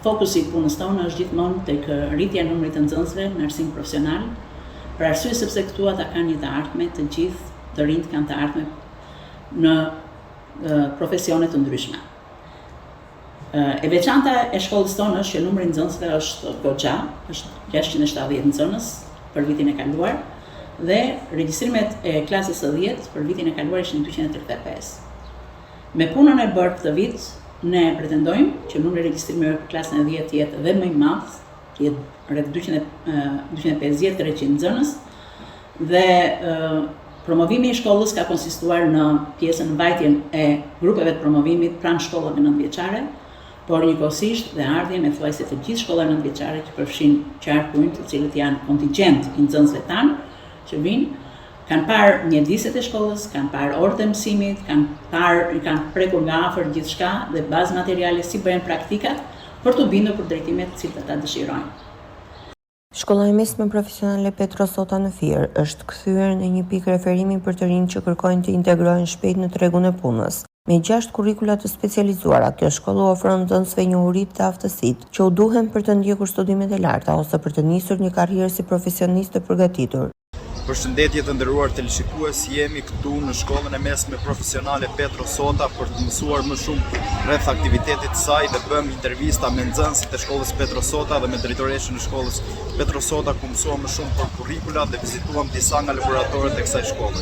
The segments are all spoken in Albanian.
fokusi i punës tonë është gjithmonë tek rritja e numrit të nxënësve në arsim profesional, për arsye sepse këtu ata kanë një të ardhme, të gjithë të rinjt kanë të ardhme në profesione të ndryshme. E veçanta e shkollës tonë është që numri i nxënësve është goxha, është 670 nxënës për vitin e kaluar dhe regjistrimet e klasës së 10 për vitin e kaluar ishin 235. Me punën e bërë këtë vit, ne pretendojmë që numri i regjistrimeve për klasën e 10 jetë edhe më i madh, që jetë rreth 250-300 nxënës dhe promovimi i shkollës ka konsistuar në pjesën mbajtjen e grupeve të promovimit pranë shkollave nëntëvjeçare, por njëkohësisht dhe ardhjen e thuajse të gjithë shkollave nëntëvjeçare që përfshin qarkull, të cilët janë kontingjent i nxënësve tanë që vinë, kanë parë mjediset e shkollës, kanë parë orët e mësimit, kanë prekur nga afër gjithçka dhe bazë materiale si bëhen praktikat për të bindur për drejtimet të cilët ata dëshirojnë. Shkolla e mesme profesionale Petro Sota në Fier është kthyer në një pikë referimi për të rinj që kërkojnë të integrohen shpejt në tregun e punës. Me 6 kurrikula të specializuara, kjo shkollë ofron nxënësve njohuritë dhe aftësitë që u duhen për të ndjekur studimet e larta ose për të nisur një karrierë si profesionist të përgatitur. Përshëndetje të nderuar televizikues, jemi këtu në shkollën e mesme profesionale Petro Sota për të mësuar më shumë rreth aktivitetit të saj dhe bëjmë intervista me nxënësit e shkollës Petro Sota dhe me drejtoreshën e shkollës Petro Sota ku mësuam më shumë për kurrikula dhe vizituam disa nga laboratorët e kësaj shkolle.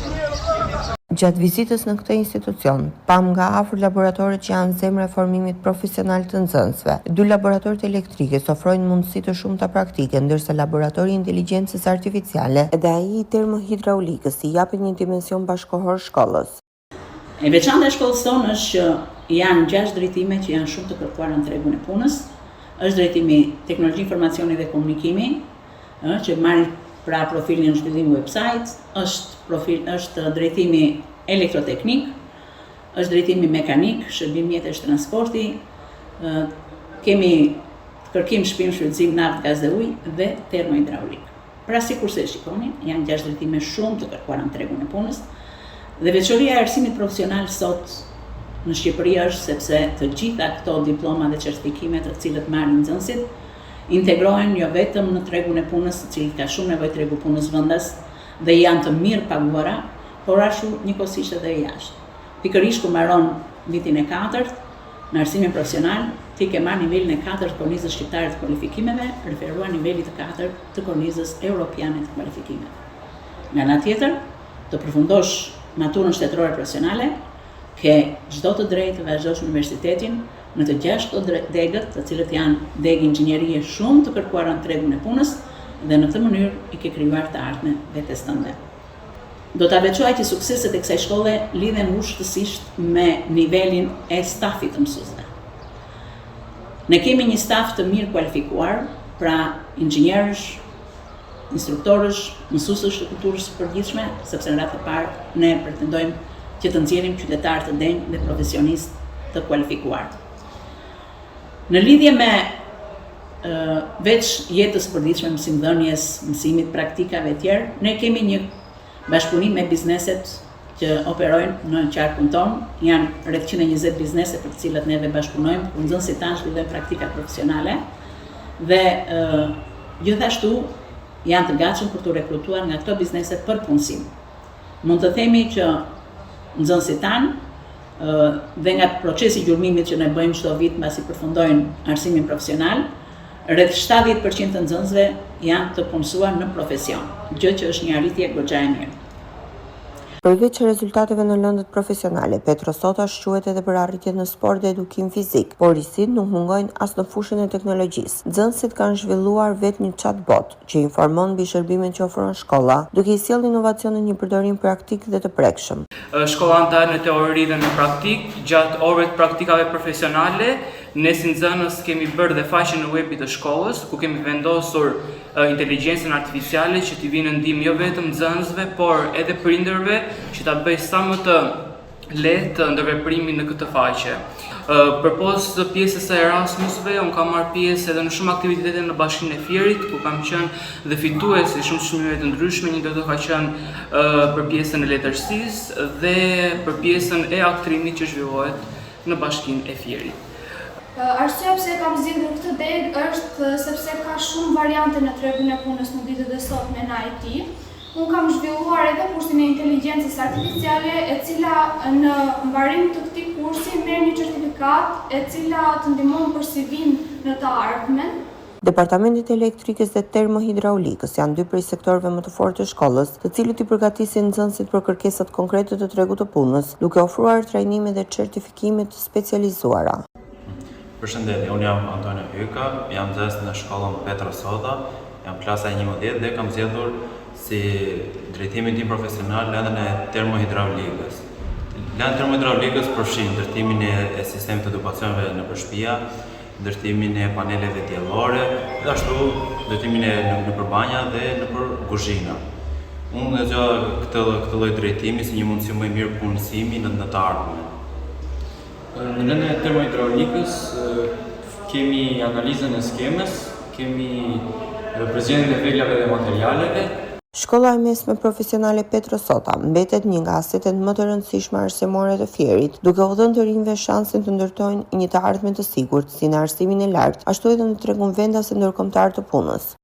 Gjatë vizitës në këtë institucion, pam nga afër laboratorët që janë zemra e formimit profesional të nxënësve. 2 laboratorët elektrikës ofrojnë mundësi të shumta praktike, ndërsa laboratori i inteligjencës artificiale dhe ai i termohidraulikës i japin një dimension bashkëkohor shkollës. E veçanta e shkollës tonë është që janë 6 drejtime që janë shumë të kërkuara në tregun e punës. Është drejtimi teknologji, informacioni dhe komunikimi, që marrin pra profilin në zhvillim website, është drejtimi elektroteknik, është drejtimi mekanik, shërbim mjetesh transporti, kemi kërkim shpim shfrytëzim naftë, gaz dhe ujë dhe termohidraulik. Pra sikurse e shikoni, janë 6 drejtime shumë të kërkuara në tregun e punës dhe veçoria e arsimit profesional sot në Shqipëri është sepse të gjitha këto diploma dhe certifikime të cilët marrin nxënësit integrohen jo vetëm në tregun e punës, të cilët ka shumë nevojë tregu punës vendas dhe janë të mirë paguara, por ashtu njëkohësisht edhe jashtë. Pikërisht kur mbaron vitin e 4 në arsimin profesional, ti ke marrë nivelin e 4 të kornizës shqiptare të kualifikimeve, referuar nivelit të 4 të kornizës europiane të kualifikimeve. Nga ana tjetër, të përfundosh maturën shtetërore profesionale, ke çdo të drejtë të vazhdosh universitetin në të 6 degët, të cilët janë degë inxhinierie shumë të kërkuara në tregun e punës dhe në këtë mënyrë i ke krijuar të ardhmen vetes tënde. Do ta veçoj që sukseset e kësaj shkolle lidhen ushtësisht me nivelin e stafit të mësuesve. Ne kemi një staf të mirë kualifikuar, pra inxhinierësh, instruktorësh, mësuesësh të kulturës së përgjithshme, sepse në radhë të parë ne pretendojmë që të nxjerrim qytetarë të denjë dhe profesionistë të kualifikuar. Në lidhje me veç jetës së përditshme, mësimdhënies, mësimit, praktikave e tjerë, ne kemi një bashkëpunim me bizneset që operojnë në qarkun tonë. Janë rreth 120 biznese për të cilat neve bashkëpunojmë, ku nxënësit tanë zhvillojnë praktika profesionale dhe gjithashtu janë të gatshëm për të rekrutuar nga këto biznese për punësim. Mund të themi që nxënësit tanë dhe nga procesi i gjurmimit që ne bëjmë çdo vit mbasi përfundojnë arsimin profesional, rreth 70% të nxënësve janë të punësuar në profesion, gjë që është një arritje goxha e mirë. Përveç rezultateve në lëndët profesionale, Petro Sota shquhet edhe për arritjet në sport dhe edukim fizik, por risit nuk mungojnë as në fushën e teknologjisë. Nxënësit kanë zhvilluar vetë një chatbot që informon mbi shërbimet që ofron shkolla, duke i sjellë inovacionin një përdorim praktik dhe të prekshëm. Shkolla ndahet në teori dhe në praktik, gjatë orëve të praktikave profesionale. Ne si nxënës kemi bërë dhe faqen në webit të shkollës, ku kemi vendosur inteligjencën artificiale që t'i vinë ndihmë jo vetëm nxënësve, por edhe prindërve që ta bëjë sa më të lehtë ndërveprimin në këtë faqe. Përpos pjesës së Erasmusve, unë kam marrë pjesë edhe në shumë aktivitete në Bashkinë e Fierit, ku kam qenë dhe fitues i shumë çmimeve të ndryshme, një do ka qenë për pjesën e letërsisë dhe për pjesën e aktrimit që zhvillohet në Bashkinë e Fierit. Arsyeja pse kam zgjedhur këtë degë është sepse ka shumë variante në tregun e punës në ditët e sotme në IT. Unë kam zhvilluar edhe kursin e inteligjencës artificiale, e cila në mbarim të këtij kursi merr një certifikat e cila të ndihmon për CV-n në të ardhmen. Departamentet elektrikës dhe termohidraulikës janë dy prej sektorëve më të fortë të shkollës, të cilët i përgatisin nxënësit për kërkesat konkrete të tregut të punës, duke ofruar trajnime dhe certifikime të specializuara. Përshëndetje, unë jam Antonio Hyka, jam nxënës në shkollën Petro Sota, jam klasa 11 dhe kam zgjedhur si drejtimin tim profesional lëndën e termohidraulikës. Lëndë termohidraulikës përfshin ndërtimin e sistemit të edukacioneve në shtëpia, ndërtimin e paneleve diellore, dhe ashtu ndërtimin e në përbanja dhe në për kuzhina. Unë zgjodha këtë lloj drejtimi si një mundësi më e mirë punësimi në të ardhmen. Në lëndën e termohidraulikës kemi analizën e skemës, kemi përzgjedhjen e veglave dhe materialeve. Shkolla e mesme profesionale Petro Sota mbetet një nga asetet më të rëndësishme arsimore të Fierit, duke u dhënë të rinjve shansin të ndërtojnë një të ardhmen të sigurt, si në arsimin e lartë, ashtu edhe në tregun vendase ndërkombëtar të punës.